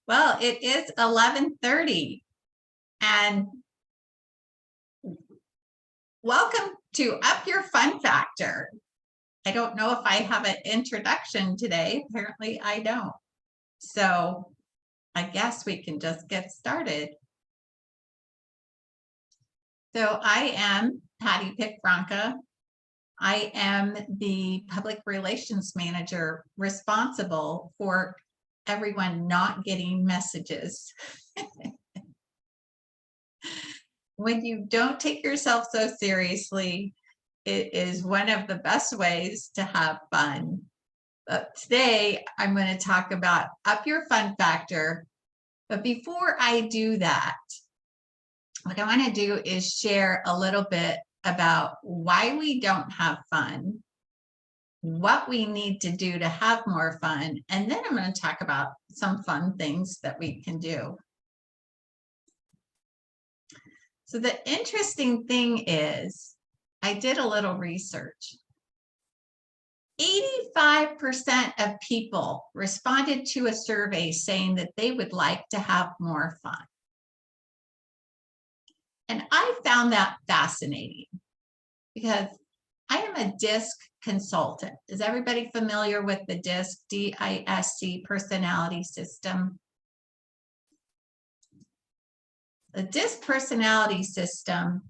Well, it is 11:30 and welcome to Up Your Fun Factor. I don't know if I have an introduction today. Apparently I don't. So I guess we can just get started. So I am Patty Pick-Branca. I am the public relations manager responsible for everyone not getting messages. When you don't take yourself so seriously, it is one of the best ways to have fun. But today, I'm going to talk about Up Your Fun Factor. But before I do that, what I want to do is share a little bit about why we don't have fun, what we need to do to have more fun, and then I'm going to talk about some fun things that we can do. So the interesting thing is, I did a little research. 85% of people responded to a survey saying that they would like to have more fun. And I found that fascinating because I am a DISC consultant. Is everybody familiar with the DISC, D-I-S-C personality system? The DISC personality system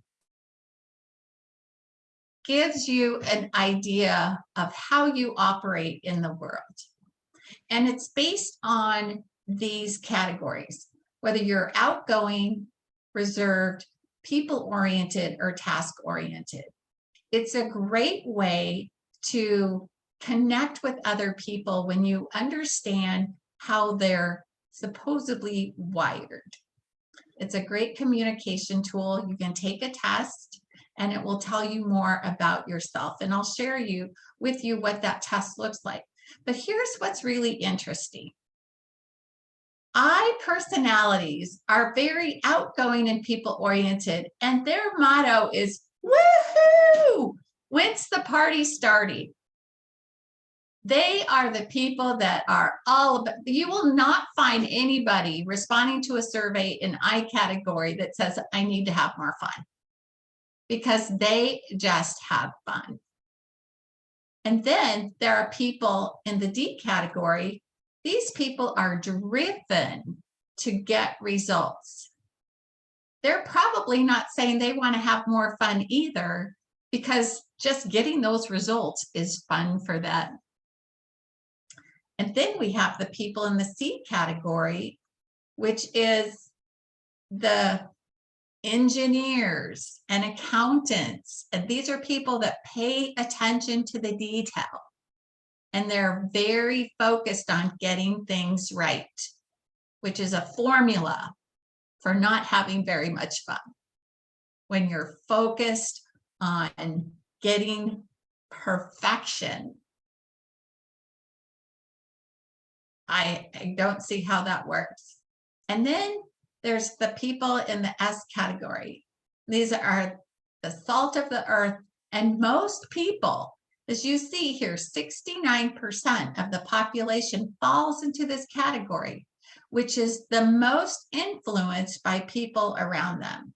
gives you an idea of how you operate in the world. And it's based on these categories, whether you're outgoing, reserved, people-oriented, or task-oriented. It's a great way to connect with other people when you understand how they're supposedly wired. It's a great communication tool. You can take a test and it will tell you more about yourself. And I'll share with you what that test looks like. But here's what's really interesting. I personalities are very outgoing and people-oriented, and their motto is, woohoo! When's the party starting? They are the people that are all about, you will not find anybody responding to a survey in I category that says, I need to have more fun, because they just have fun. And then there are people in the D category. These people are driven to get results. They're probably not saying they want to have more fun either, because just getting those results is fun for them. And then we have the people in the C category, which is the engineers and accountants. And these are people that pay attention to the detail. And they're very focused on getting things right, which is a formula for not having very much fun. When you're focused on getting perfection, I don't see how that works. And then there's the people in the S category. These are the salt of the earth, and most people, as you see here, 69% of the population falls into this category, which is the most influenced by people around them.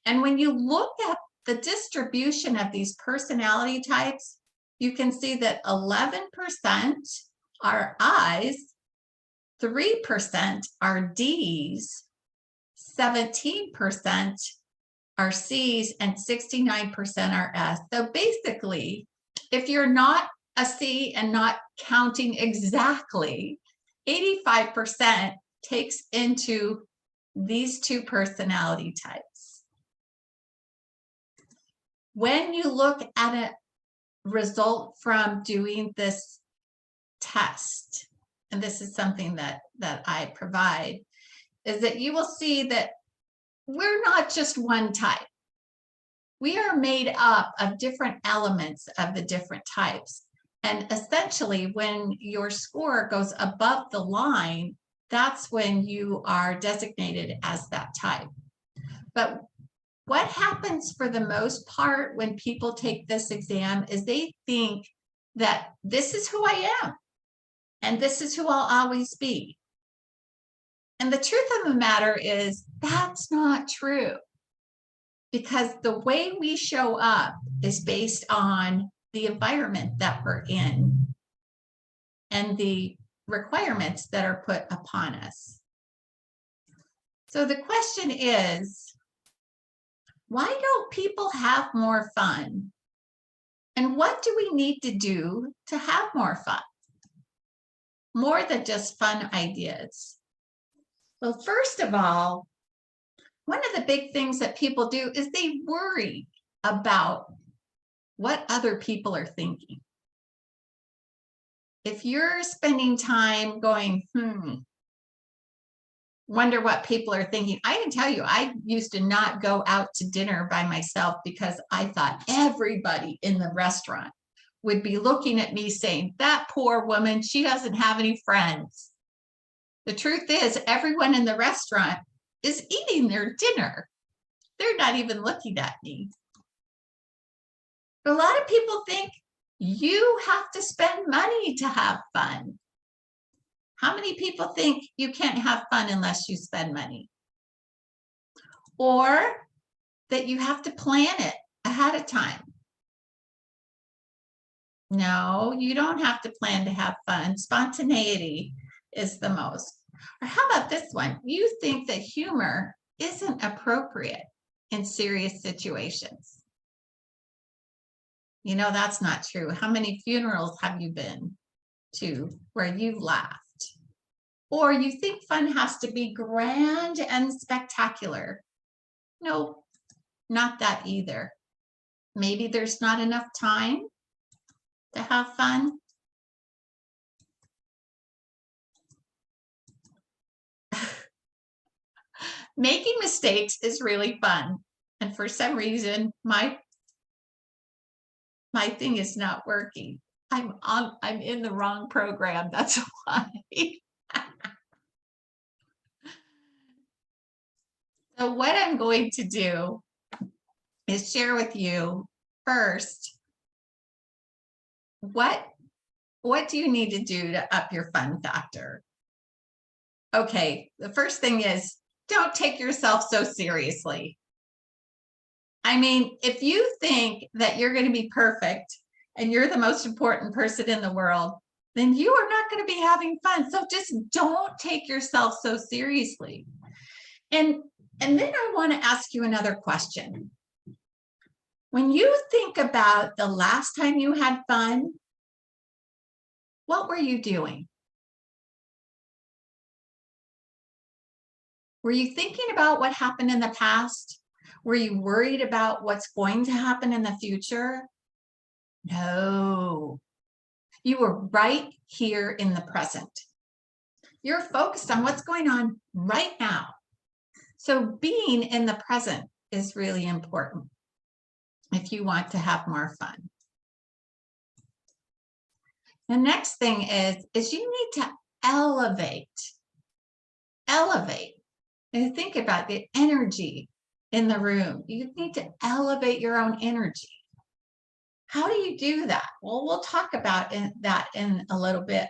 And when you look at the distribution of these personality types, you can see that 11% are I's, 3% are D's, 17% are C's, and 69% are S. So basically, if you're not a C and not counting exactly, 85% takes into these two personality types. When you look at a result from doing this test, and this is something that I provide, is that you will see that we're not just one type. We are made up of different elements of the different types. And essentially, when your score goes above the line, that's when you are designated as that type. But what happens for the most part when people take this exam is they think that this is who I am, and this is who I'll always be. And the truth of the matter is that's not true, because the way we show up is based on the environment that we're in and the requirements that are put upon us. So the question is, why don't people have more fun? And what do we need to do to have more fun? More than just fun ideas. Well, first of all, one of the big things that people do is they worry about what other people are thinking. If you're spending time going, wonder what people are thinking. I can tell you, I used to not go out to dinner by myself because I thought everybody in the restaurant would be looking at me saying, that poor woman, she doesn't have any friends. The truth is, everyone in the restaurant is eating their dinner. They're not even looking at me. But a lot of people think you have to spend money to have fun. How many people think you can't have fun unless you spend money? Or that you have to plan it ahead of time? No, you don't have to plan to have fun. Spontaneity is the most. Or how about this one? You think that humor isn't appropriate in serious situations. You know, that's not true. How many funerals have you been to where you've laughed? Or you think fun has to be grand and spectacular. No, not that either. Maybe there's not enough time to have fun. Making mistakes is really fun. And for some reason, my thing is not working. I'm in the wrong program. That's why. So what I'm going to do is share with you first, what do you need to do to up your fun factor? Okay, the first thing is, don't take yourself so seriously. I mean, if you think that you're going to be perfect and you're the most important person in the world, then you are not going to be having fun. So just don't take yourself so seriously. And then I want to ask you another question. When you think about the last time you had fun, what were you doing? Were you thinking about what happened in the past? Were you worried about what's going to happen in the future? No. You were right here in the present. You're focused on what's going on right now. So being in the present is really important if you want to have more fun. The next thing is you need to elevate. And think about the energy in the room. You need to elevate your own energy. How do you do that? Well, we'll talk about that in a little bit.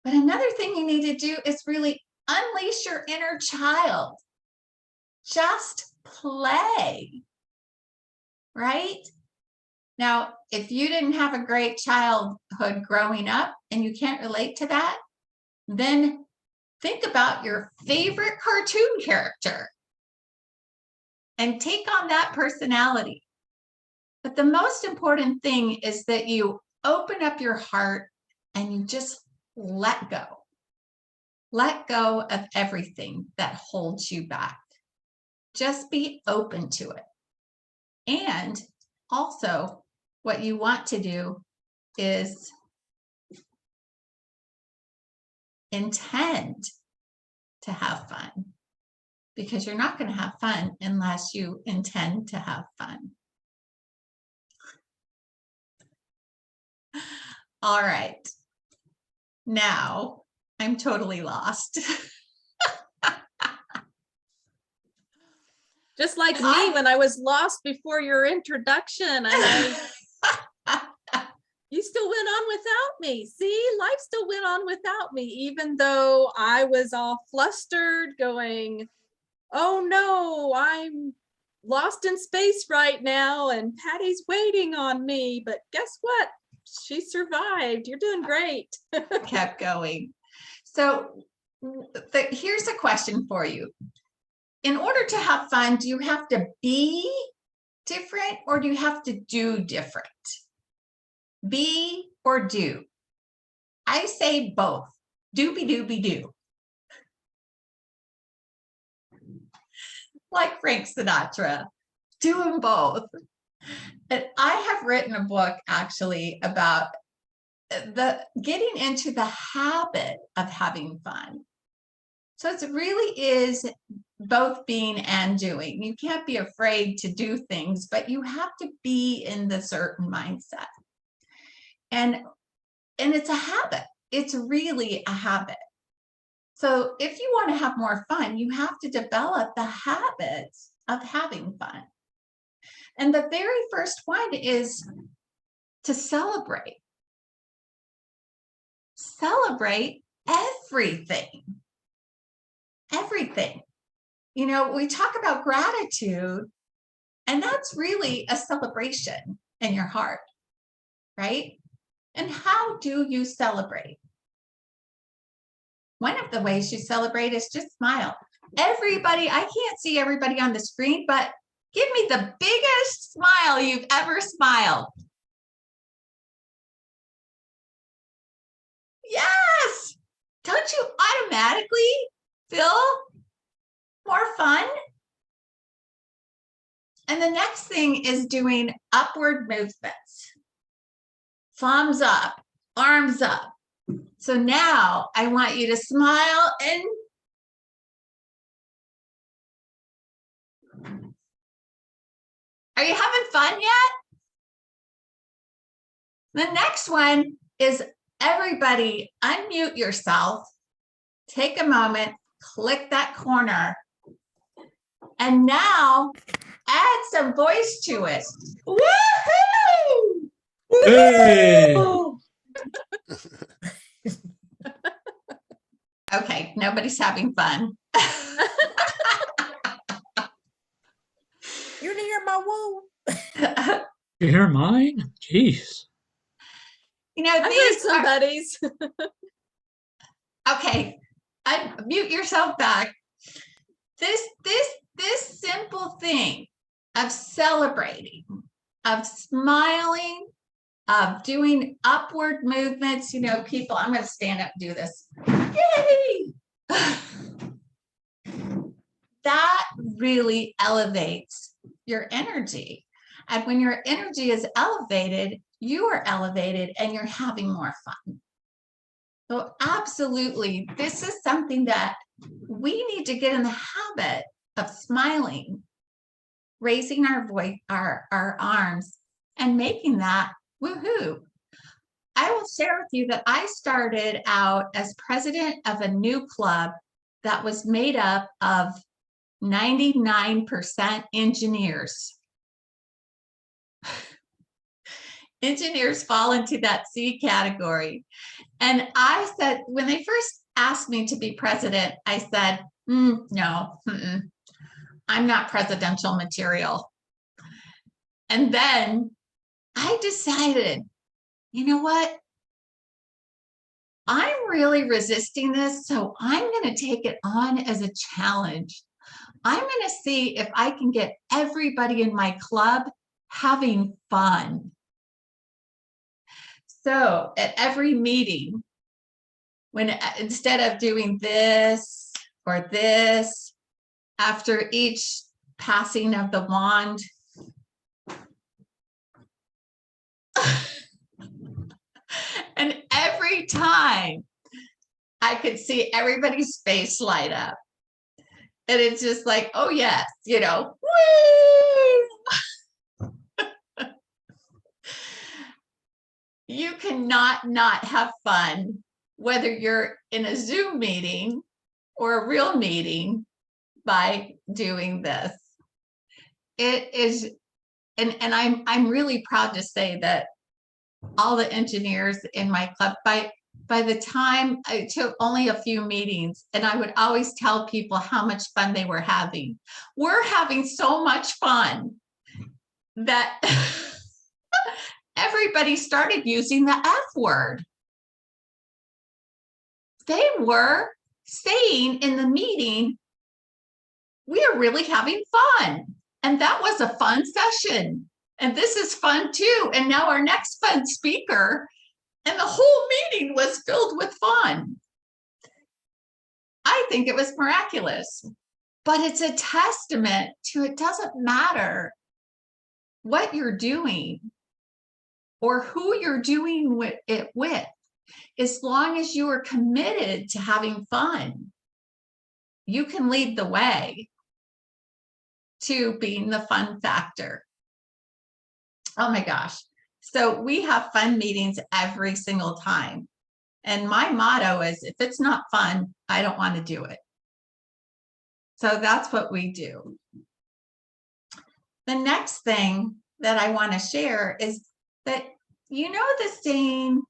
But another thing you need to do is really unleash your inner child. Just play, right? Now, if you didn't have a great childhood growing up and you can't relate to that, then think about your favorite cartoon character and take on that personality. But the most important thing is that you open up your heart and you just let go. Let go of everything that holds you back. Just be open to it. And also, what you want to do is intend to have fun, because you're not going to have fun unless you intend to have fun. All right. Now I'm totally lost. Just like me when I was lost before your introduction. And You still went on without me. See, life still went on without me, even though I was all flustered going, oh no, I'm lost in space right now and Patty's waiting on me. But guess what? She survived. You're doing great. Kept going. So here's a question for you. In order to have fun, do you have to be different or do you have to do different? Be or do? I say both. Doobie doobie do. Like Frank Sinatra, do them both. And I have written a book actually about getting into the habit of having fun. So it really is both being and doing. You can't be afraid to do things, but you have to be in the certain mindset. And it's a habit. It's really a habit. So if you want to have more fun, you have to develop the habits of having fun. And the very first one is to celebrate. Celebrate everything. Everything. You know, we talk about gratitude, and that's really a celebration in your heart, right? And how do you celebrate? One of the ways you celebrate is just smile. Everybody, I can't see everybody on the screen, but give me the biggest smile you've ever smiled. Yes! Don't you automatically feel more fun? And the next thing is doing upward movements. Thumbs up, arms up. So now I want you to smile and are you having fun yet? The next one is everybody unmute yourself, take a moment, click that corner, and now add some voice to it. Woohoo! Hey! Okay, nobody's having fun. You hear my woo? You hear mine? Jeez. You know, I heard these are, somebody's. okay, unmute yourself back. This simple thing of celebrating, of smiling, of doing upward movements, you know, people, I'm going to stand up and do this. Yay! That really elevates your energy. And when your energy is elevated, you are elevated and you're having more fun. So absolutely, this is something that we need to get in the habit of smiling, raising our voice, our arms, and making that woohoo. I will share with you that I started out as president of a new club that was made up of 99% engineers. Engineers fall into that C category. And I said, when they first asked me to be president, I said, no, I'm not presidential material. And then I decided, you know what? I'm really resisting this, so I'm going to take it on as a challenge. I'm going to see if I can get everybody in my club having fun. So at every meeting, when instead of doing this or this, after each passing of the wand, and every time I could see everybody's face light up. And it's just like, oh yes, you know, woo! You cannot not have fun, whether you're in a Zoom meeting or a real meeting, by doing this. It is, and I'm really proud to say that all the engineers in my club. By the time I took only a few meetings, and I would always tell people how much fun they were having. We're having so much fun that everybody started using the F word. They were saying in the meeting, we are really having fun. And that was a fun session. And this is fun too. And now our next fun speaker, and the whole meeting was filled with fun. I think it was miraculous, but it's a testament to it doesn't matter what you're doing or who you're doing it with, as long as you are committed to having fun, you can lead the way to being the fun factor. Oh my gosh. So we have fun meetings every single time. And my motto is, if it's not fun, I don't want to do it. So that's what we do. The next thing that I want to share is that, you know, the saying,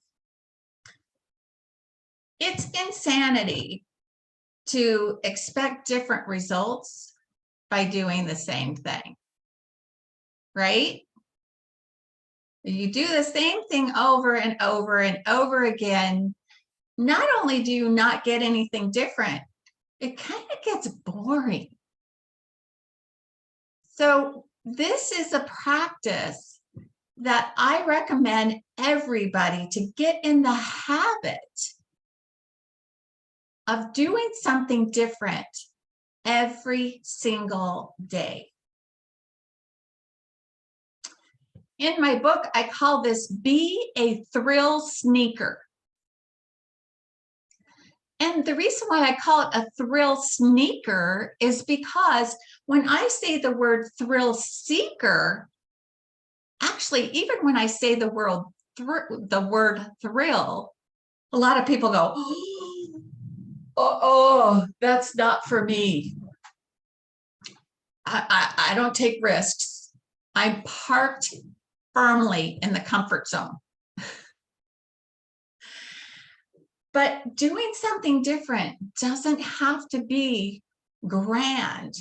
it's insanity to expect different results by doing the same thing, right? You do the same thing over and over and over again. Not only do you not get anything different, it kind of gets boring. So this is a practice that I recommend everybody to get in the habit of doing something different every single day. In my book, I call this Be a Thrill Sneaker. And the reason why I call it a thrill sneaker is because when I say the word thrill seeker, actually, even when I say the word thrill, a lot of people go, oh, that's not for me. I don't take risks. I'm parked firmly in the comfort zone. But doing something different doesn't have to be grand.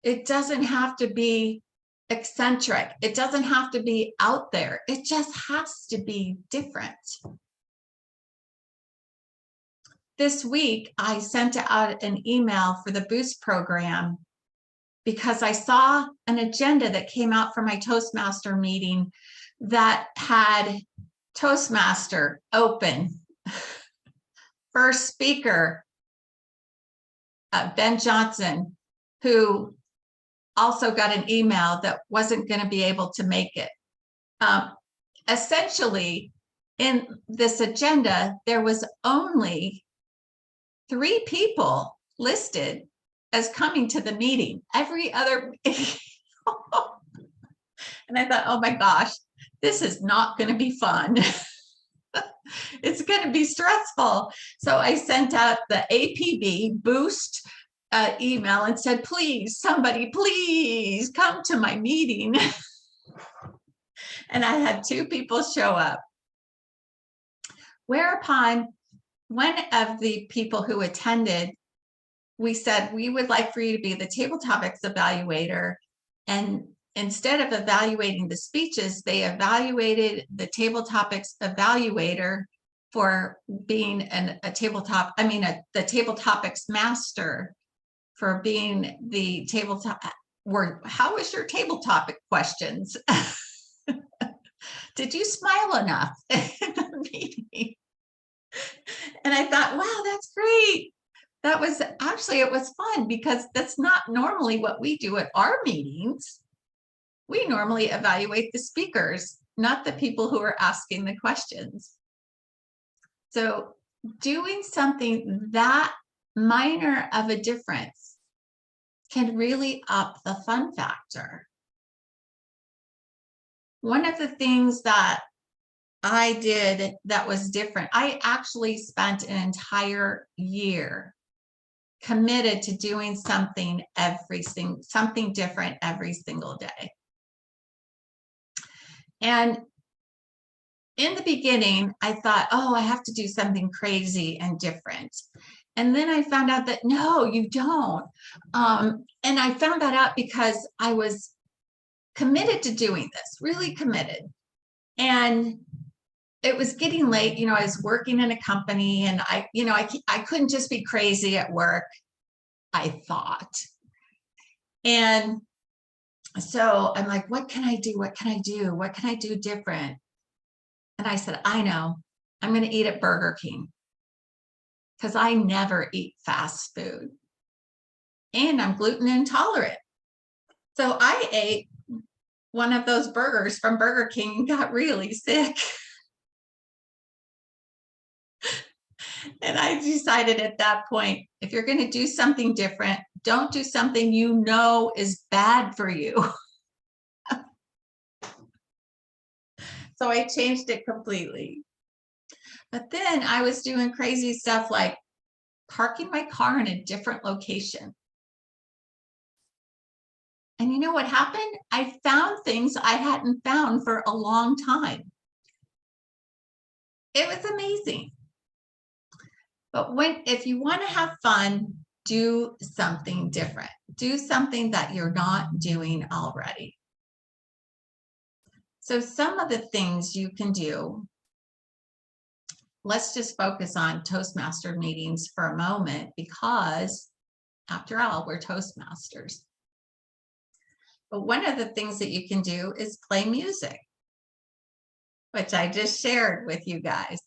It doesn't have to be eccentric. It doesn't have to be out there. It just has to be different. This week, I sent out an email for the Boost program because I saw an agenda that came out from my Toastmaster meeting that had Toastmaster open. First speaker, Ben Johnson, who also got an email that wasn't going to be able to make it. Essentially, in this agenda, there was only 3 people listed as coming to the meeting. Every other, and I thought, oh my gosh, this is not going to be fun. It's going to be stressful. So I sent out the APB Boost email and said, please, somebody, please come to my meeting. And I had 2 people show up. Whereupon one of the people who attended, we said, we would like for you to be the table topics evaluator. And instead of evaluating the speeches, they evaluated the table topics evaluator for being the table topics master for being the table top. How was your table topic questions? Did you smile enough in the meeting? And I thought, wow, that's great. That was actually, it was fun because that's not normally what we do at our meetings. We normally evaluate the speakers, not the people who are asking the questions. So doing something that minor of a difference can really up the fun factor. One of the things that I did that was different, I actually spent an entire year committed to doing something different every single day. And in the beginning, I thought, oh, I have to do something crazy and different. And then I found out that no, you don't. And I found that out because I was committed to doing this, really committed. And it was getting late, I was working in a company, and I couldn't just be crazy at work, I thought. And so I'm like, what can I do? What can I do? What can I do different? And I said, I know, I'm going to eat at Burger King, because I never eat fast food and I'm gluten intolerant. So I ate one of those burgers from Burger King and got really sick. And I decided at that point, if you're going to do something different, don't do something you know is bad for you. So I changed it completely. But then I was doing crazy stuff like parking my car in a different location. And you know what happened? I found things I hadn't found for a long time. It was amazing. But if you want to have fun, do something different. Do something that you're not doing already. So some of the things you can do, let's just focus on Toastmaster meetings for a moment, because after all, we're Toastmasters. But one of the things that you can do is play music, which I just shared with you guys.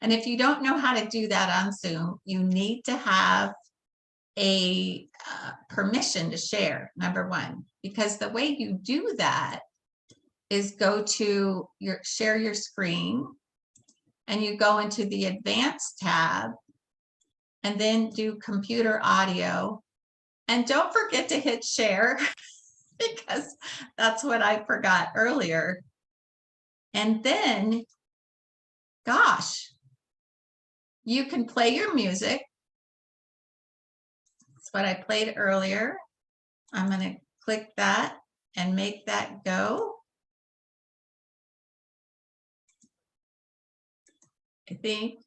And if you don't know how to do that on Zoom, you need to have a permission to share, number one, because the way you do that is go to share your screen, and you go into the advanced tab, and then do computer audio. And don't forget to hit share, because that's what I forgot earlier. And then, gosh, you can play your music. That's what I played earlier. I'm going to click that and make that go. I think.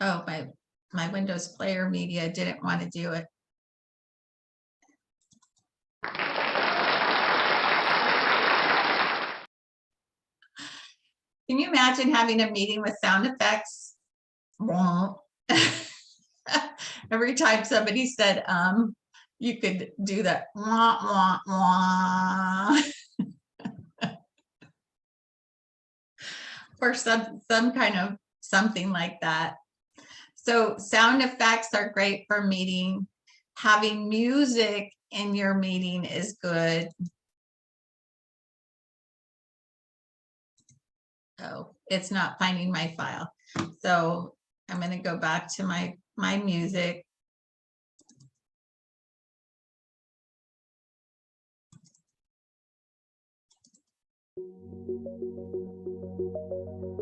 Oh, my Windows Player Media didn't want to do it. Can you imagine having a meeting with sound effects? Every time somebody said, you could do that. Wah, wah, wah. Or some kind of something like that. So sound effects are great for meeting. Having music in your meeting is good. Oh, it's not finding my file. So I'm going to go back to my music.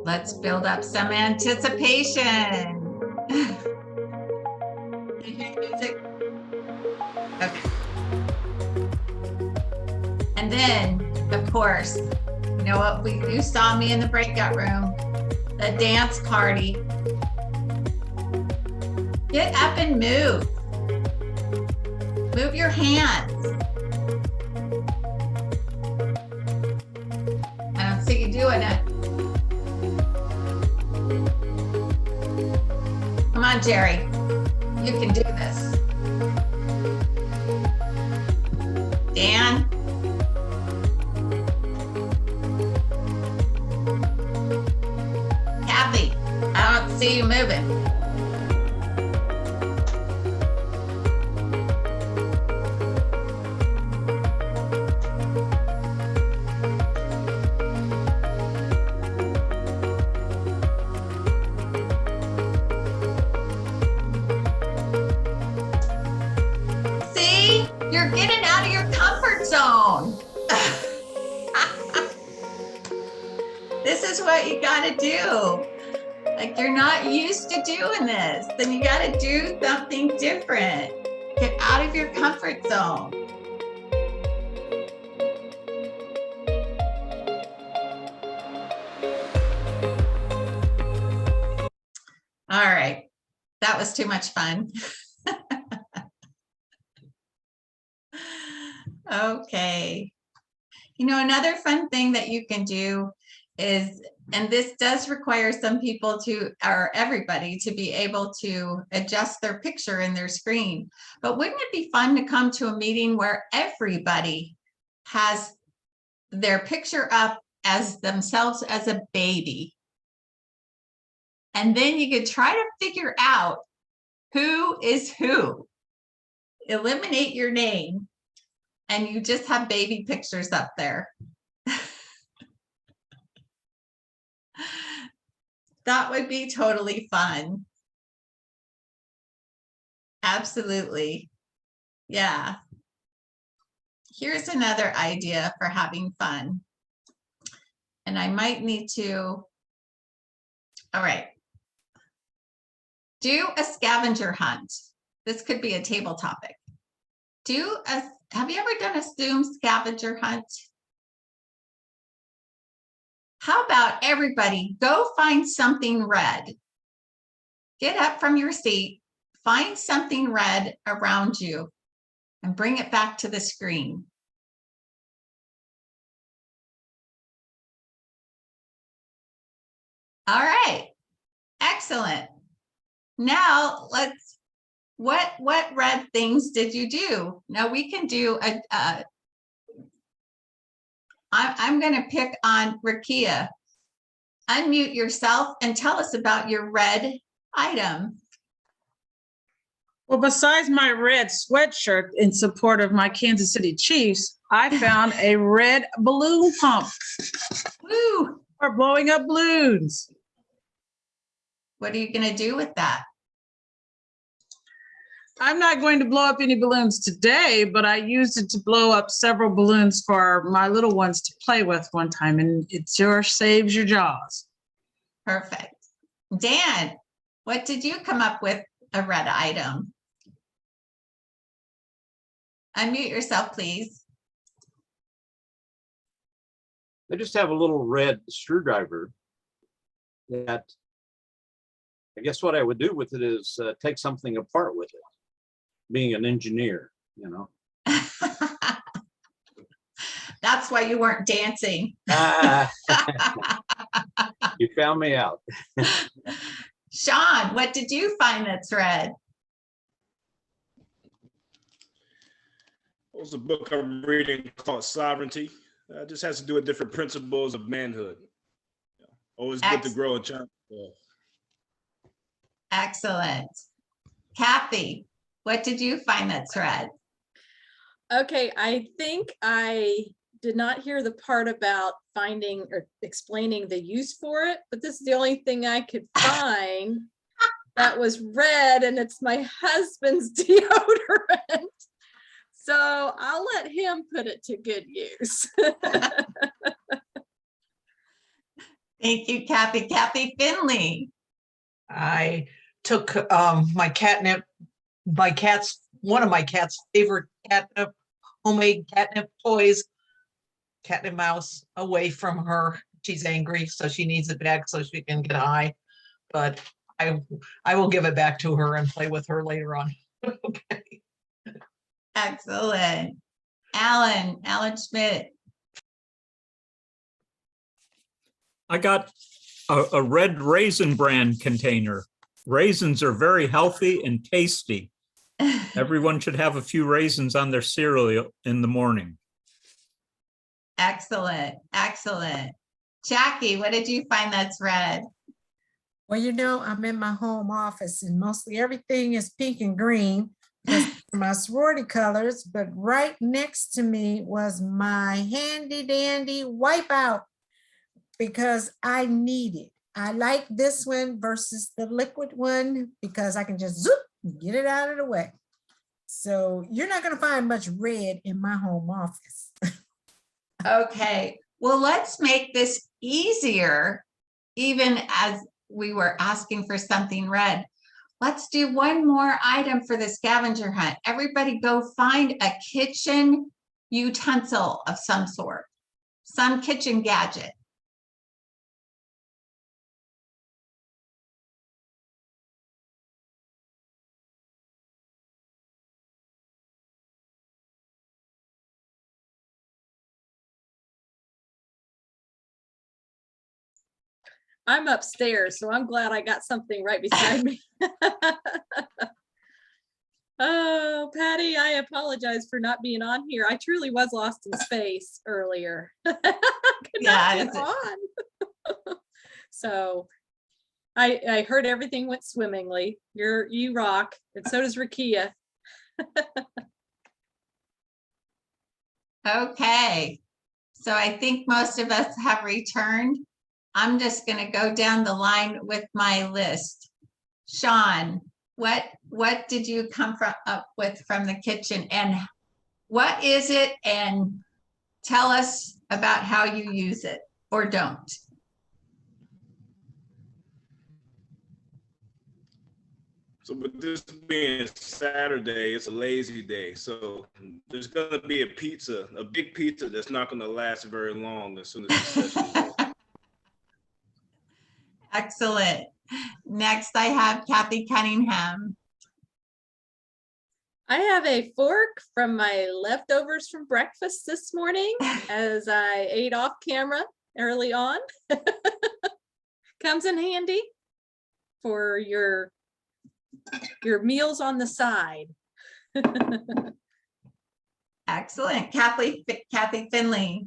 Let's build up some anticipation. Music. Okay. And then, of course, you know what? You saw me in the breakout room, the dance party. Get up and move. Move your hands. I don't see you doing it. Come on, Jerry. You can do this. Dan. Kathy, I don't see you moving. You're getting out of your comfort zone. This is what you got to do. Like, you're not used to doing this. Then you got to do something different. Get out of your comfort zone. All right, that was too much fun. Okay. You know, another fun thing that you can do is, and this does require some people to, or everybody to be able to adjust their picture in their screen. But wouldn't it be fun to come to a meeting where everybody has their picture up as themselves as a baby? And then you could try to figure out who is who. Eliminate your name and you just have baby pictures up there. That would be totally fun. Absolutely. Yeah. Here's another idea for having fun. And I might need to, all right. Do a scavenger hunt. This could be a table topic. Have you ever done a Zoom scavenger hunt? How about everybody go find something red? Get up from your seat, find something red around you, and bring it back to the screen. All right, excellent. Now what red things did you do? Now we can do I'm going to pick on Rakia. Unmute yourself and tell us about your red item. Well, besides my red sweatshirt in support of my Kansas City Chiefs, I found a red balloon pump. Woo! For blowing up balloons. What are you going to do with that? I'm not going to blow up any balloons today, but I used it to blow up several balloons for my little ones to play with one time, and it sure saves your jaws. Perfect. Dan, what did you come up with a red item? Unmute yourself, please. I just have a little red screwdriver that I guess what I would do with it is take something apart with it, being an engineer, you know. That's why you weren't dancing. You found me out. Sean, what did you find that's red? It was a book I'm reading called Sovereignty. It just has to do with different principles of manhood. Always good to grow a child. Excellent. Kathy, what did you find that's red? Okay, I think I did not hear the part about finding or explaining the use for it, but this is the only thing I could find that was red, and it's my husband's deodorant. So I'll let him put it to good use. Thank you, Kathy. Kathy Finley. I took one of my cat's favorite catnip, homemade catnip toys, catnip mouse, away from her. She's angry, so she needs it back so she can get high. But I will give it back to her and play with her later on. Okay. Excellent. Alan Schmidt. I got a red Raisin Bran container. Raisins are very healthy and tasty. Everyone should have a few raisins on their cereal in the morning. Excellent. Excellent. Jackie, what did you find that's red? Well, you know, I'm in my home office and mostly everything is pink and green. My sorority colors, but right next to me was my handy dandy wipeout because I need it. I like this one versus the liquid one because I can just zoop, get it out of the way. So you're not going to find much red in my home office. Okay, well, let's make this easier, even as we were asking for something red. Let's do one more item for the scavenger hunt. Everybody go find a kitchen utensil of some sort, some kitchen gadget. I'm upstairs, so I'm glad I got something right beside me. Oh, Patty, I apologize for not being on here. I truly was lost in space earlier. Could not Yeah, get on. So I heard everything went swimmingly. You rock, and so does Rakia. Okay. So I think most of us have returned. I'm just going to go down the line with my list. Sean, what did you come up with from the kitchen, and what is it? And tell us about how you use it or don't. So with this being Saturday, it's a lazy day. So there's gonna be a big pizza that's not gonna last very long as soon as the session is over. Excellent. Next, I have Kathy Cunningham. I have a fork from my leftovers from breakfast this morning as I ate off camera early on. Comes in handy for your meals on the side. Excellent. Kathy Finley.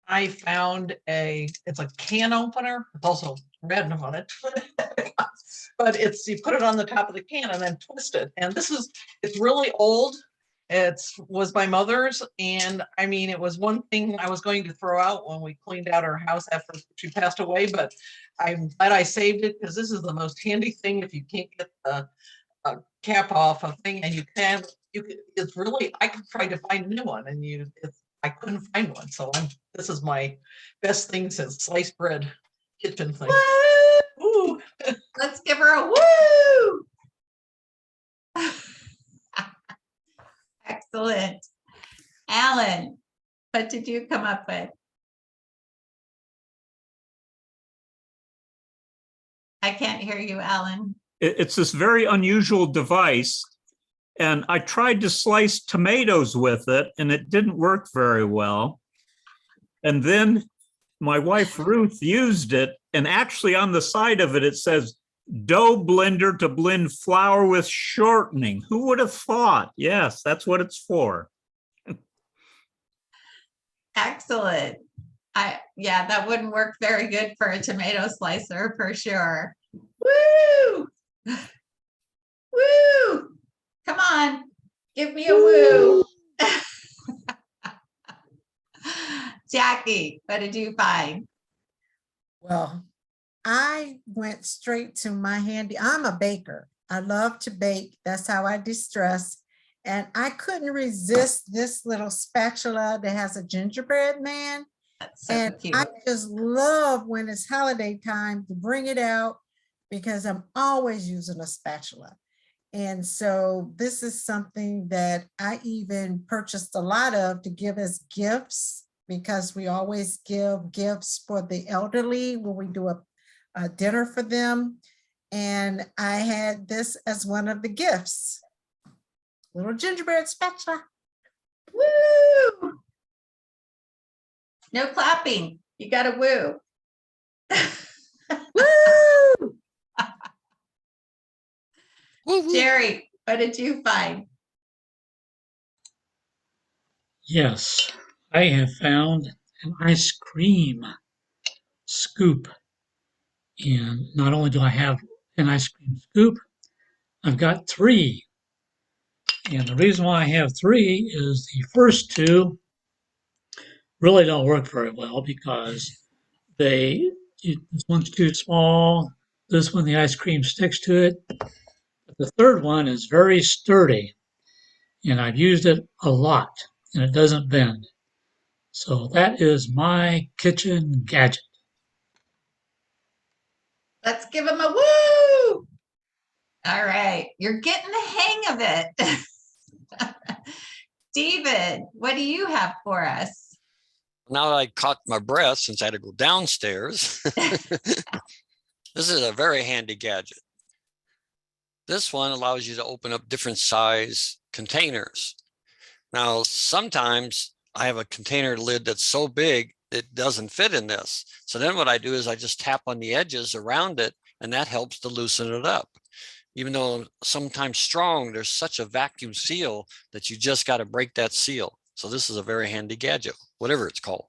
I found it's a can opener. It's also red on it. But you put it on the top of the can and then twist it. And it's really old. It was my mother's. And I mean, it was one thing I was going to throw out when we cleaned out our house after she passed away, but I'm glad I saved it because this is the most handy thing if you can't get the cap off a thing, and it's really, I could try to find a new one and I couldn't find one. So this is my best thing since sliced bread kitchen thing. Woo! Let's give her a woo. Excellent. Alan, what did you come up with? I can't hear you, Alan. It's this very unusual device. And I tried to slice tomatoes with it, and it didn't work very well. And then my wife Ruth used it, and actually on the side of it, it says dough blender to blend flour with shortening. Who would have thought? Yes, that's what it's for. Excellent. Yeah, that wouldn't work very good for a tomato slicer for sure. Woo! Woo! Come on, give me a woo. Jackie, what did you find? Well, I went straight to my handy. I'm a baker. I love to bake. That's how I distress. And I couldn't resist this little spatula that has a gingerbread man. That's so And cute. I just love when it's holiday time to bring it out because I'm always using a spatula. And so this is something that I even purchased a lot of to give as gifts, because we always give gifts for the elderly when we do a dinner for them. And I had this as one of the gifts. Little gingerbread spatula. Woo! No clapping. You got to woo. Woo! Jerry, what did you find? Yes, I have found an ice cream scoop. And not only do I have an ice cream scoop, I've got three. And the reason why I have three is the first two really don't work very well because this one's too small. This one, the ice cream sticks to it. But the third one is very sturdy, and I've used it a lot, and it doesn't bend. So that is my kitchen gadget. Let's give him a woo. All right, you're getting the hang of it. David, what do you have for us? Now that I caught my breath since I had to go downstairs, this is a very handy gadget. This one allows you to open up different size containers. Now, sometimes I have a container lid that's so big, it doesn't fit in this. So then what I do is I just tap on the edges around it, and that helps to loosen it up. Even though sometimes strong, there's such a vacuum seal that you just got to break that seal. So this is a very handy gadget, whatever it's called.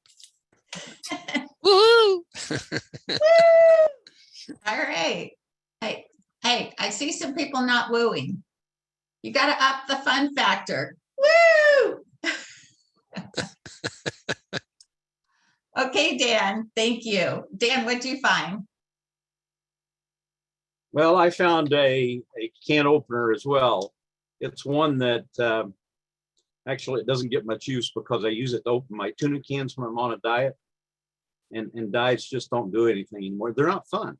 Woohoo! Woo! All right. Hey, I see some people not wooing. You got to up the fun factor. Woo! Okay, Dan, thank you. Dan, what'd you find? Well, I found a can opener as well. It's one that actually it doesn't get much use because I use it to open my tuna cans when I'm on a diet. And diets just don't do anything anymore. They're not fun.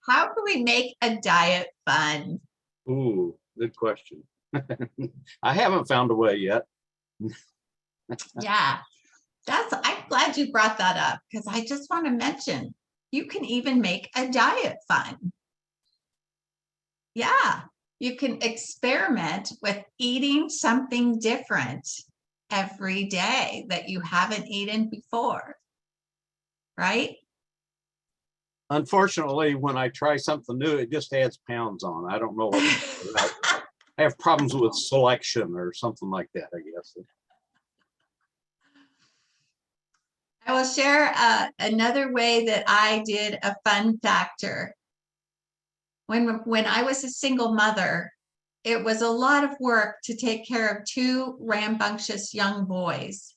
How can we make a diet fun? Ooh, good question. I haven't found a way yet. Yeah, I'm glad you brought that up because I just want to mention you can even make a diet fun. Yeah, you can experiment with eating something different every day that you haven't eaten before, right? Unfortunately, when I try something new, it just adds pounds on. I don't know what I have problems with selection or something like that, I guess. I will share another way that I did a fun factor. When I was a single mother, it was a lot of work to take care of two rambunctious young boys.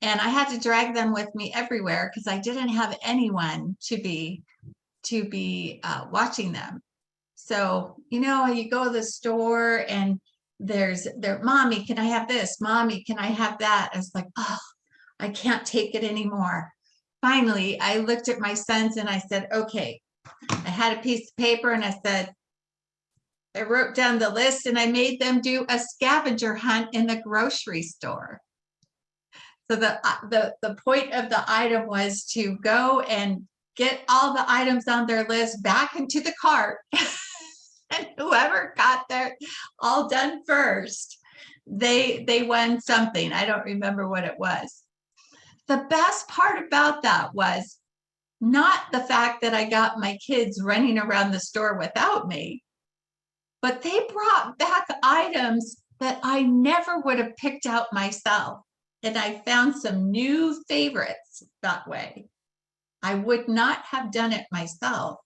And I had to drag them with me everywhere because I didn't have anyone to be watching them. So, you go to the store and there's mommy, can I have this? Mommy, can I have that? I was like, oh, I can't take it anymore. Finally, I looked at my sons and I said, okay, I had a piece of paper and I wrote down the list and I made them do a scavenger hunt in the grocery store. So the point of the item was to go and get all the items on their list back into the cart. And whoever got their all done first, they won something. I don't remember what it was. The best part about that was not the fact that I got my kids running around the store without me, but they brought back items that I never would have picked out myself. And I found some new favorites that way. I would not have done it myself,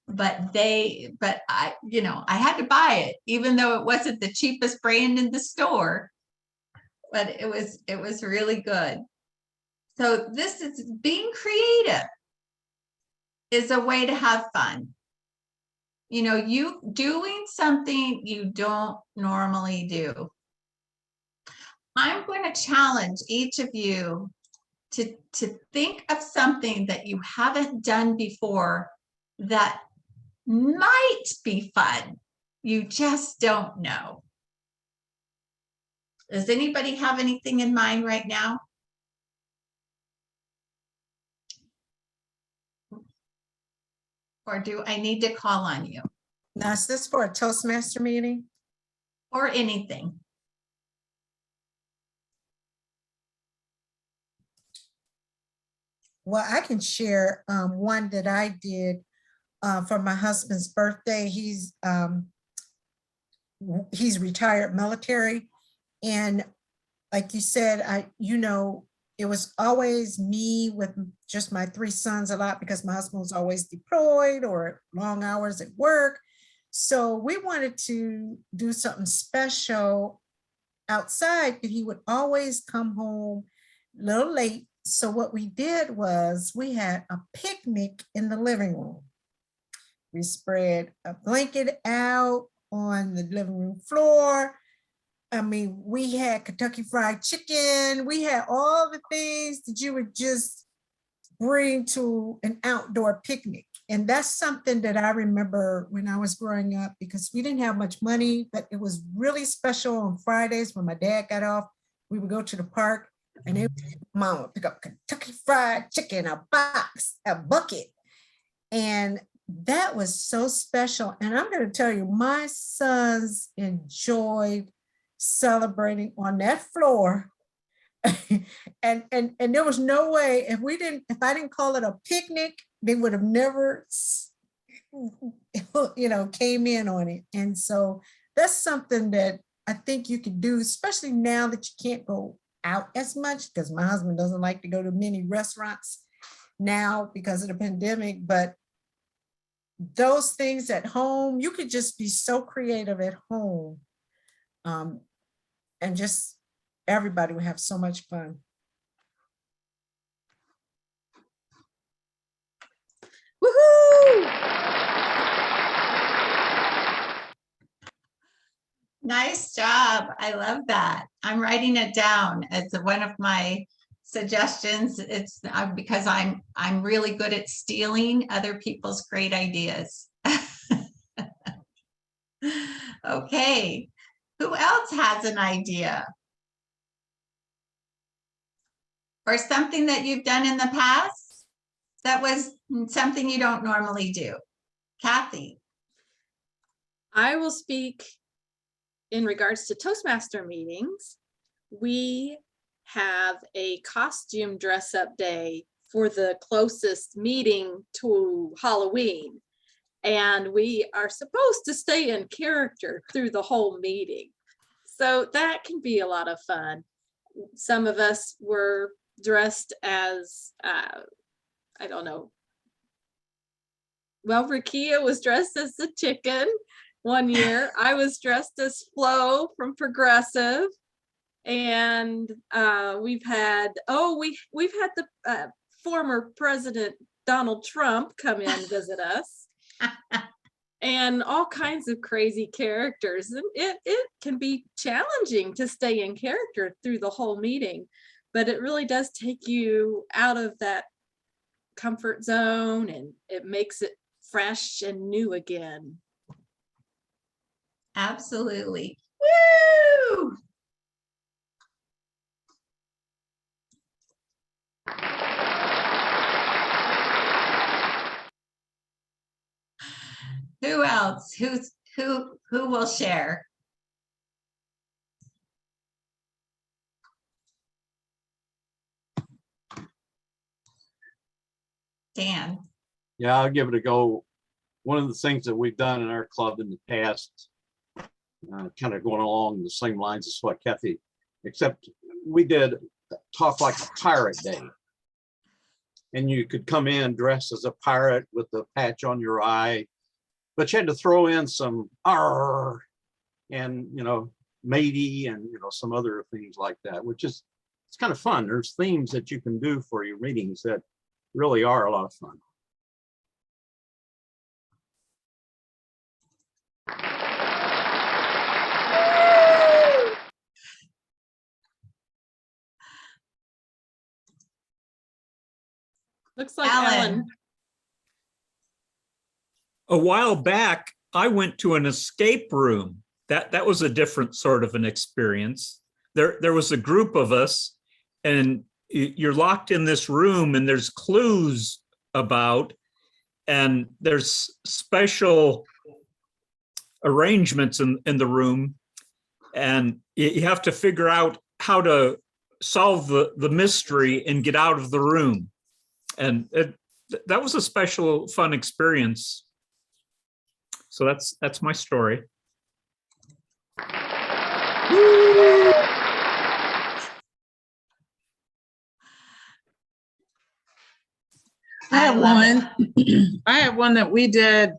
but I had to buy it, even though it wasn't the cheapest brand in the store, but it was really good. So this is being creative is a way to have fun. You doing something you don't normally do. I'm going to challenge each of you to think of something that you haven't done before that might be fun. You just don't know. Does anybody have anything in mind right now? Or do I need to call on you? Now, is this for a Toastmaster meeting? Or anything? Well, I can share one that I did for my husband's birthday. He's retired military, and like you said, it was always me with just my three sons a lot because my husband was always deployed or long hours at work. So we wanted to do something special outside, but he would always come home a little late. So what we did was we had a picnic in the living room. We spread a blanket out on the living room floor. I mean, we had Kentucky Fried Chicken. We had all the things that you would just bring to an outdoor picnic. And that's something that I remember when I was growing up because we didn't have much money, but it was really special on Fridays when my dad got off. We would go to the park and Mom would pick up Kentucky Fried Chicken, a box, a bucket. And that was so special. And I'm going to tell you, my sons enjoyed celebrating on that floor and there was no way if I didn't call it a picnic, they would have never, came in on it. And so that's something that I think you could do, especially now that you can't go out as much, because my husband doesn't like to go to many restaurants now because of the pandemic. But those things at home, you could just be so creative at home, and just everybody would have so much fun. Woohoo! Nice job. I love that. I'm writing it down as one of my suggestions. It's because I'm really good at stealing other people's great ideas. Okay. Who else has an idea? Or something that you've done in the past that was something you don't normally do? Kathy. I will speak in regards to Toastmaster meetings. We have a costume dress up day for the closest meeting to Halloween. And we are supposed to stay in character through the whole meeting. So that can be a lot of fun. Some of us were dressed as, I don't know. Well, Rakia was dressed as the chicken one year. I was dressed as Flo from Progressive. And we've had the former President Donald Trump come in and visit us. And all kinds of crazy characters. And it can be challenging to stay in character through the whole meeting, but it really does take you out of that comfort zone and it makes it fresh and new again. Absolutely. Woo! Who else? Who will share? Dan. Yeah, I'll give it a go. One of the things that we've done in our club in the past, kind of going along the same lines as what Kathy, except we did Talk Like a Pirate Day. And you could come in dressed as a pirate with a patch on your eye, but you had to throw in some R and, matey and, some other things like that, which is, it's kind of fun. There's themes that you can do for your meetings that really are a lot of fun. Looks like Alan. Ellen. A while back, I went to an escape room. That was a different sort of an experience. There was a group of us, and you're locked in this room, and there's clues about, and there's special arrangements in the room, and you have to figure out how to solve the mystery and get out of the room. And that was a special, fun experience. So that's my story. I have one. I have one that we did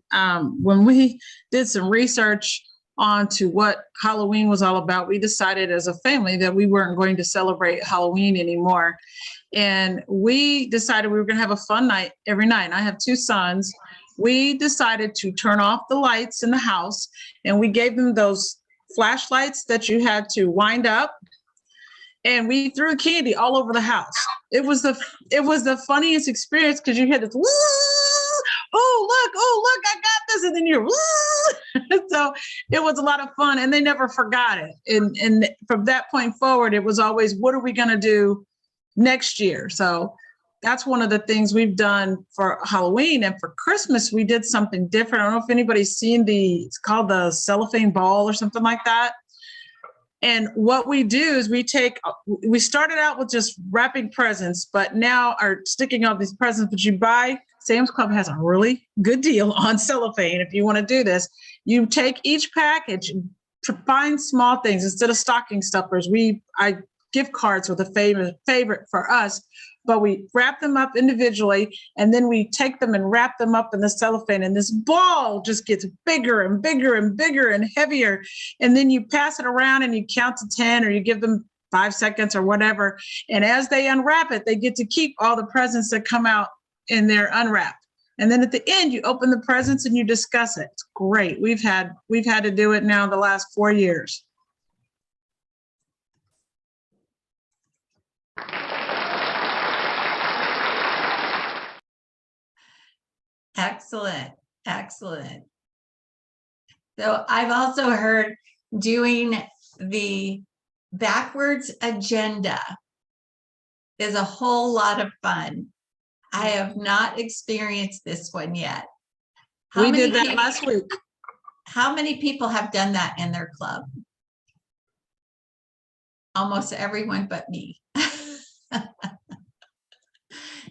when we did some research onto what Halloween was all about. We decided as a family that we weren't going to celebrate Halloween anymore. And we decided we were going to have a fun night every night. And I have two sons. We decided to turn off the lights in the house, and we gave them those flashlights that you had to wind up. And we threw candy all over the house. It was the funniest experience because you had this, oh look, I got this, and then you're so it was a lot of fun, and they never forgot it. And from that point forward, it was always, what are we gonna do next year? So that's one of the things we've done for Halloween. And for Christmas, we did something different. I don't know if anybody's seen it's called the cellophane ball or something like that. And what we do is we started out with just wrapping presents, but now are sticking all these presents. But you buy, Sam's Club has a really good deal on cellophane. If you want to do this, you take each package to find small things instead of stocking stuffers. Gift cards were the favorite for us, but we wrap them up individually and then we take them and wrap them up in the cellophane, and this ball just gets bigger and bigger and bigger and heavier. And then you pass it around and you count to 10, or you give them 5 seconds or whatever. And as they unwrap it, they get to keep all the presents that come out in their unwrapped. And then at the end, you open the presents and you discuss it. It's great. We've had to do it now the last 4 years. Excellent, excellent. So I've also heard doing the backwards agenda is a whole lot of fun. I have not experienced this one yet. We did that last week. How many people have done that in their club? Almost everyone but me.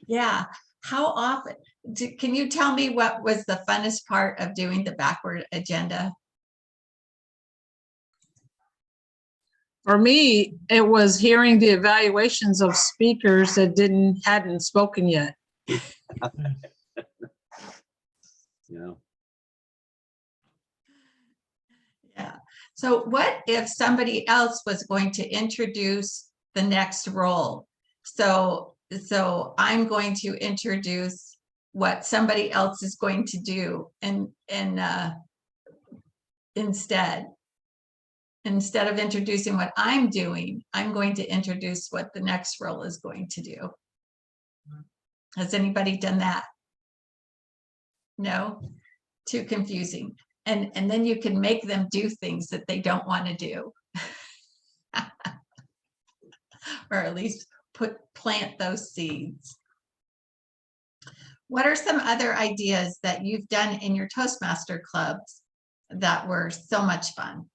Yeah. How often? Can you tell me what was the funnest part of doing the backward agenda? For me, it was hearing the evaluations of speakers that hadn't spoken yet. Yeah. Yeah. So what if somebody else was going to introduce the next role? So I'm going to introduce what somebody else is going to do, and instead of introducing what I'm doing, I'm going to introduce what the next role is going to do. Has anybody done that? No? Too confusing. And then you can make them do things that they don't want to do. Or at least plant those seeds. What are some other ideas that you've done in your Toastmaster clubs that were so much fun?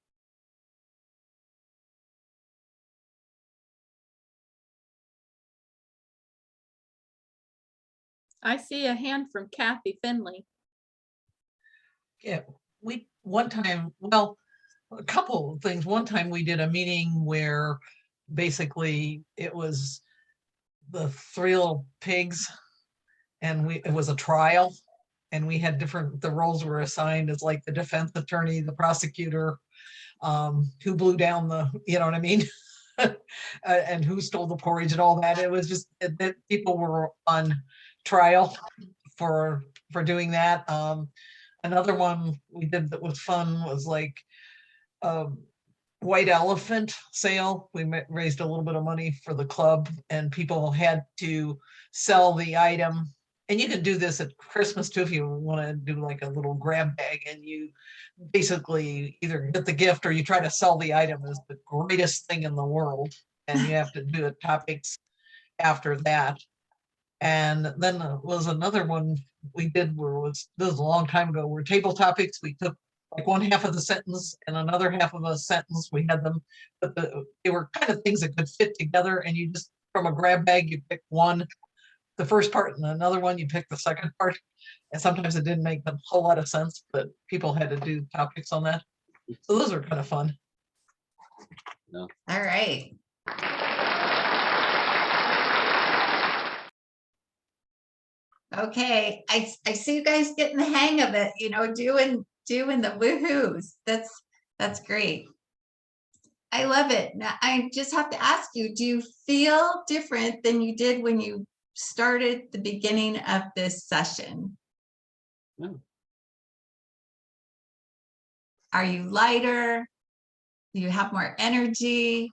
I see a hand from Kathy Finley. Yeah, one time, well, a couple of things. One time we did a meeting where basically it was the 3 little pigs, and it was a trial, and we had the roles were assigned as like the defense attorney, the prosecutor, who blew down you know what I mean? And who stole the porridge and all that. It was just that people were on trial for doing that. Another one we did that was fun was like white elephant sale. We raised a little bit of money for the club, and people had to sell the item. And you can do this at Christmas too if you want to do like a little grab bag, and you basically either get the gift or you try to sell the item as the greatest thing in the world, and you have to do the topics after that. And then there was another one we did this was a long time ago, where table topics, we took like one half of the sentence and another half of a sentence. We had them, but they were kind of things that could fit together, and you just, from a grab bag, you pick one, the first part, and another one, you pick the second part. And sometimes it didn't make a whole lot of sense, but people had to do topics on that. So those are kind of fun. All right. Okay, I see you guys getting the hang of it, doing the woohoos. That's great. I love it. Now, I just have to ask you, do you feel different than you did when you started the beginning of this session? No. Are you lighter? Do you have more energy?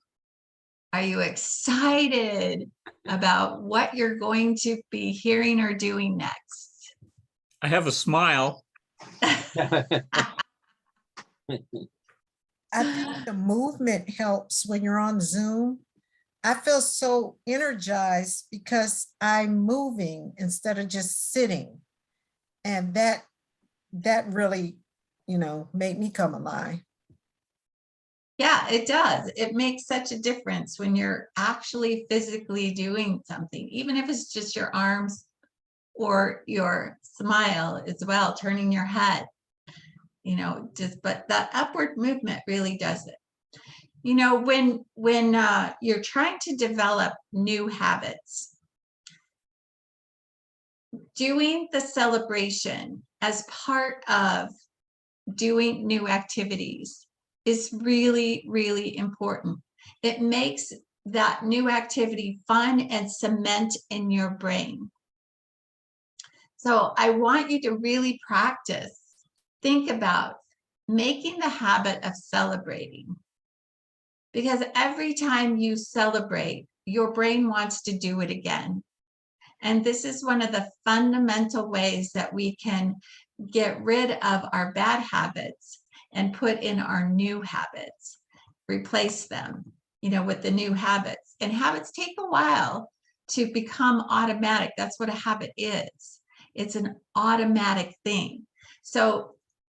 Are you excited about what you're going to be hearing or doing next? I have a smile. I think the movement helps when you're on Zoom. I feel so energized because I'm moving instead of just sitting. And that really, made me come alive. Yeah, it does. It makes such a difference when you're actually physically doing something, even if it's just your arms or your smile as well, turning your head, but that upward movement really does it. When you're trying to develop new habits, doing the celebration as part of doing new activities is really, really important. It makes that new activity fun and cement in your brain. So I want you to really practice, think about making the habit of celebrating. Because every time you celebrate, your brain wants to do it again. And this is one of the fundamental ways that we can get rid of our bad habits and put in our new habits, replace them, with the new habits. And habits take a while to become automatic. That's what a habit is. It's an automatic thing. So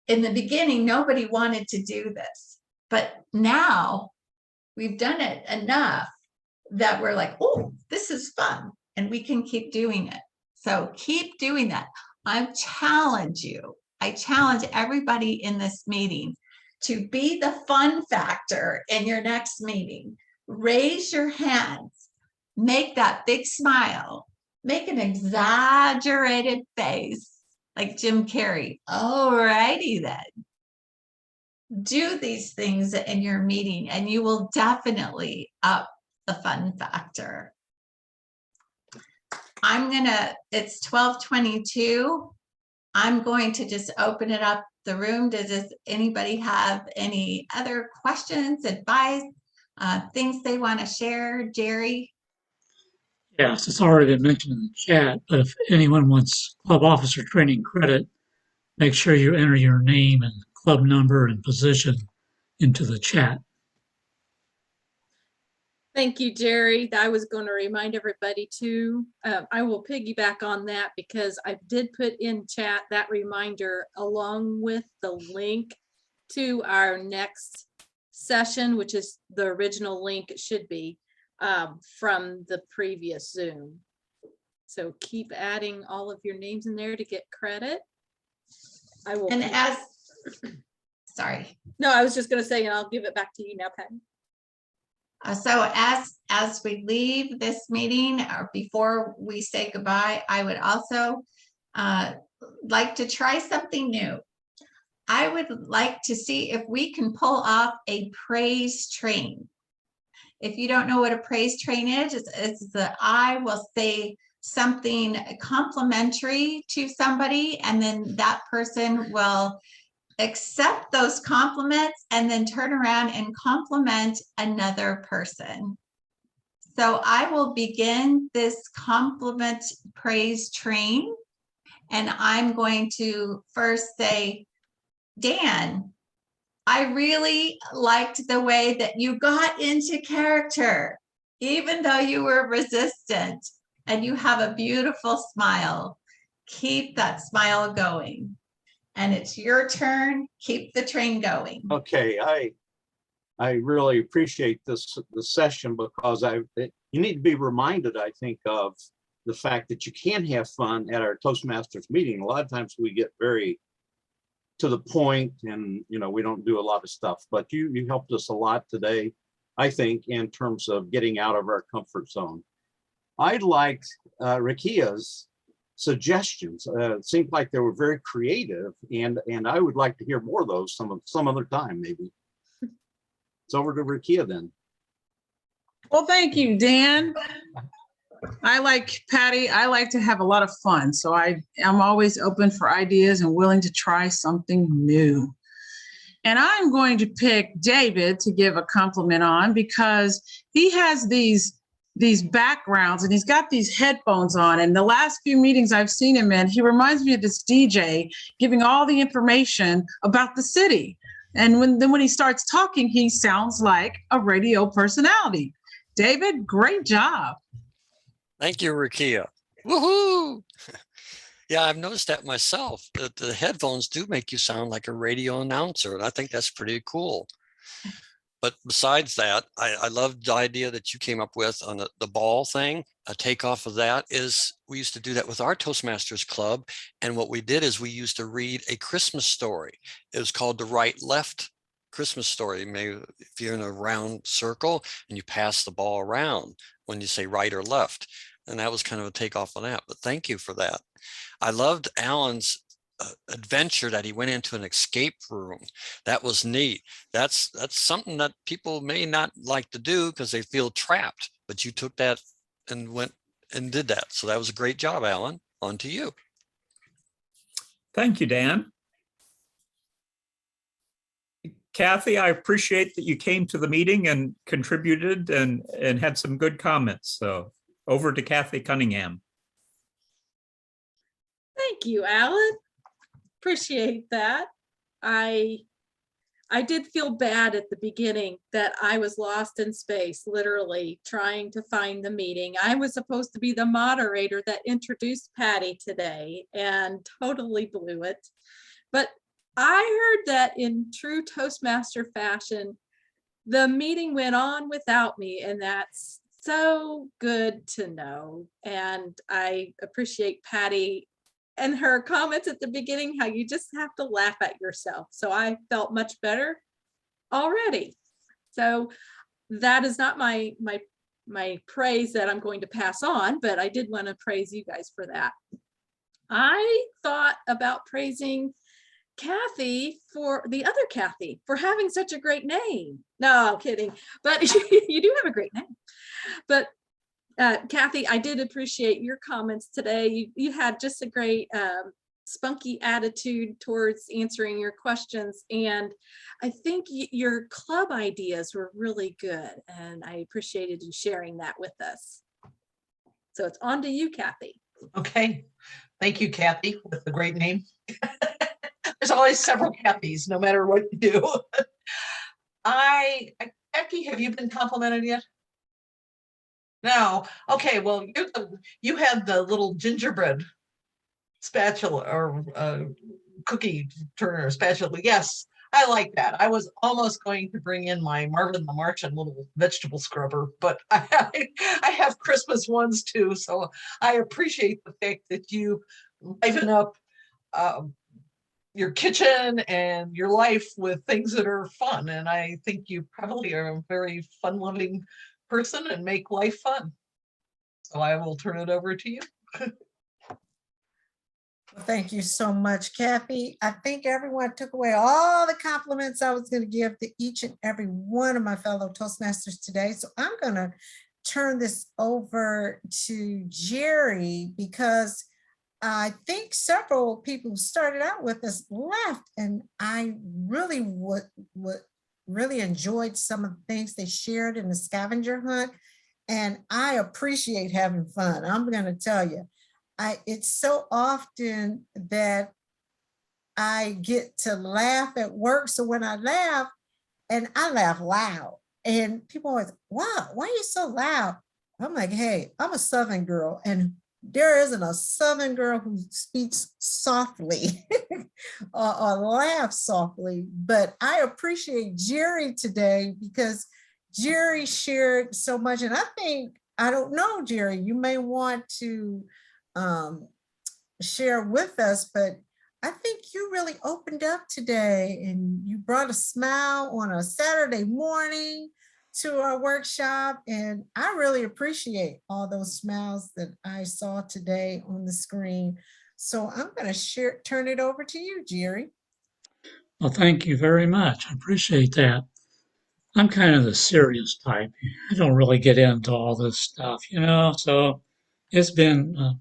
in the beginning, nobody wanted to do this, but now we've done it enough that we're like, oh, this is fun, and we can keep doing it. So keep doing that. I challenge everybody in this meeting to be the fun factor in your next meeting. Raise your hands, make that big smile, make an exaggerated face like Jim Carrey. All righty then. Do these things in your meeting and you will definitely up the fun factor. It's 12:22. I'm going to just open it up the room. Does anybody have any other questions, advice, things they want to share? Jerry? Yes, it's already been mentioned in the chat, but if anyone wants club officer training credit, make sure you enter your name and club number and position into the chat. Thank you, Jerry. I was going to remind everybody too. I will piggyback on that because I did put in chat that reminder along with the link to our next session, which is the original link. It should be from the previous Zoom. So keep adding all of your names in there to get credit. I will. And sorry. No, I was just going to say, and I'll give it back to you now, Patty. So as we leave this meeting, or before we say goodbye, I would also like to try something new. I would like to see if we can pull off a praise train. If you don't know what a praise train is, it's I will say something complimentary to somebody, and then that person will accept those compliments and then turn around and compliment another person. So I will begin this compliment praise train, and I'm going to first say, Dan, I really liked the way that you got into character, even though you were resistant, and you have a beautiful smile. Keep that smile going. And it's your turn. Keep the train going. Okay, I really appreciate the session because you need to be reminded, I think, of the fact that you can have fun at our Toastmasters meeting. A lot of times we get very to the point and we don't do a lot of stuff, but you helped us a lot today, I think, in terms of getting out of our comfort zone. I liked Rakia's suggestions. It seemed like they were very creative, and I would like to hear more of those some other time, maybe. It's over to Rakia then. Well, thank you, Dan. I like Patty. I like to have a lot of fun, so I'm always open for ideas and willing to try something new. And I'm going to pick David to give a compliment on because he has these backgrounds and he's got these headphones on, and the last few meetings I've seen him in, he reminds me of this DJ giving all the information about the city. And when he starts talking, he sounds like a radio personality. David, great job. Thank you, Rakia. Woohoo! Yeah, I've noticed that myself. That the headphones do make you sound like a radio announcer, and I think that's pretty cool. But besides that, I love the idea that you came up with on the ball thing. A takeoff of that is we used to do that with our Toastmasters Club. And what we did is we used to read a Christmas story. It was called the Right Left Christmas story. Maybe if you're in a round circle and you pass the ball around when you say right or left. And that was kind of a takeoff on that. But thank you for that. I loved Alan's adventure that he went into an escape room. That was neat. That's something that people may not like to do because they feel trapped, but you took that and went and did that. So that was a great job, Alan. On to you. Thank you, Dan. Kathy, I appreciate that you came to the meeting and contributed and had some good comments. So over to Kathy Cunningham. Thank you, Alan. Appreciate that. I did feel bad at the beginning that I was lost in space, literally trying to find the meeting. I was supposed to be the moderator that introduced Patty today and totally blew it. But I heard that in true Toastmaster fashion, the meeting went on without me, and that's so good to know. And I appreciate Patty and her comments at the beginning, how you just have to laugh at yourself. So I felt much better already. So that is not my praise that I'm going to pass on, but I did want to praise you guys for that. I thought about praising Kathy, for the other Kathy, for having such a great name. No, I'm kidding, but you do have a great name. But Kathy, I did appreciate your comments today. You had just a great spunky attitude towards answering your questions. And I think your club ideas were really good. And I appreciated you sharing that with us. So it's on to you, Kathy. Okay. Thank you, Kathy, with the great name. There's always several Kathys, no matter what you do. Becky, have you been complimented yet? No. Okay, well, you had the little gingerbread spatula or cookie turner spatula. Yes, I like that. I was almost going to bring in my Marvin the Martian little vegetable scrubber, but I have Christmas ones too. So I appreciate the fact that you liven up your kitchen and your life with things that are fun. And I think you probably are a very fun-loving person and make life fun. So I will turn it over to you. Well, thank you so much, Kathy. I think everyone took away all the compliments I was going to give to each and every one of my fellow Toastmasters today. So I'm going to turn this over to Jerry, because I think several people who started out with us left, and I really really enjoyed some of the things they shared in the scavenger hunt, and I appreciate having fun. I'm going to tell you, it's so often that I get to laugh at work. So when I laugh, and I laugh loud, and people always, wow, why are you so loud? I'm like, hey, I'm a Southern girl, and there isn't a Southern girl who speaks softly or laughs softly. But I appreciate Jerry today, because Jerry shared so much. And I don't know, Jerry, you may want to share with us, but I think you really opened up today, and you brought a smile on a Saturday morning to our workshop. And I really appreciate all those smiles that I saw today on the screen. So I'm going to turn it over to you, Jerry. Well, thank you very much. I appreciate that. I'm kind of the serious type. I don't really get into all this stuff, so it's been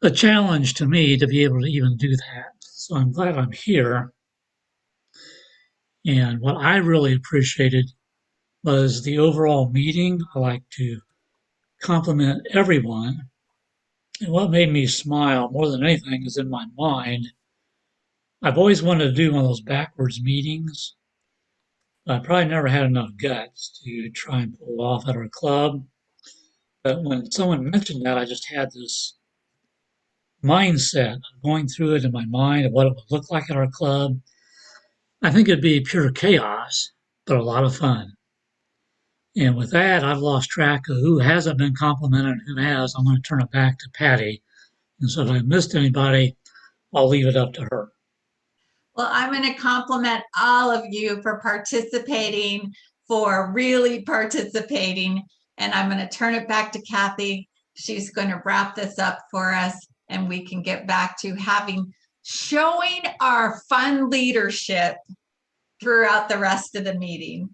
a challenge to me to be able to even do that. So I'm glad I'm here. And what I really appreciated was the overall meeting. I like to compliment everyone. And what made me smile more than anything is, in my mind, I've always wanted to do one of those backwards meetings. I probably never had enough guts to try and pull it off at our club. But when someone mentioned that, I just had this mindset of going through it in my mind of what it would look like at our club. I think it'd be pure chaos. but a lot of fun. And with that, I've lost track of who hasn't been complimented and who has. I'm going to turn it back to Patty. And so if I missed anybody, I'll leave it up to her. Well, I'm going to compliment all of you for participating, for really participating. And I'm going to turn it back to Kathy. She's going to wrap this up for us, and we can get back to showing our fun leadership throughout the rest of the meeting.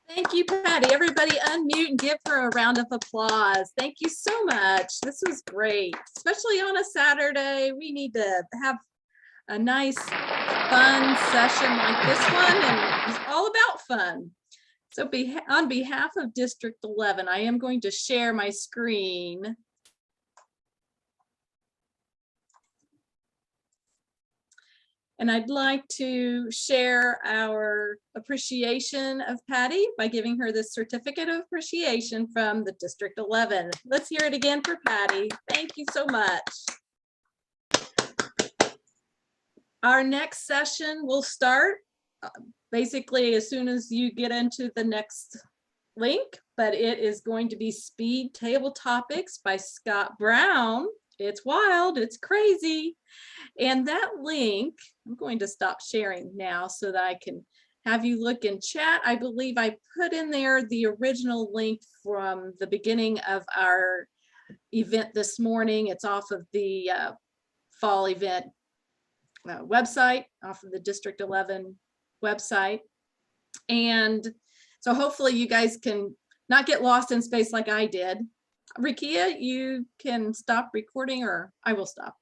Thank you, Patty. Everybody unmute and give her a round of applause. Thank you so much. This was great, especially on a Saturday. We need to have a nice, fun session like this one, and it's all about fun. So on behalf of District 11, I am going to share my screen. And I'd like to share our appreciation of Patty by giving her this certificate of appreciation from the District 11. Let's hear it again for Patty. Thank you so much. Our next session will start basically as soon as you get into the next link, but it is going to be Speed Table Topics by Scott Brown. It's wild, it's crazy. And that link, I'm going to stop sharing now so that I can have you look in chat. I believe I put in there the original link from the beginning of our event this morning. It's off of the fall event website, off of the District 11 website. And so hopefully you guys can not get lost in space like I did. Rikia, you can stop recording, or I will stop.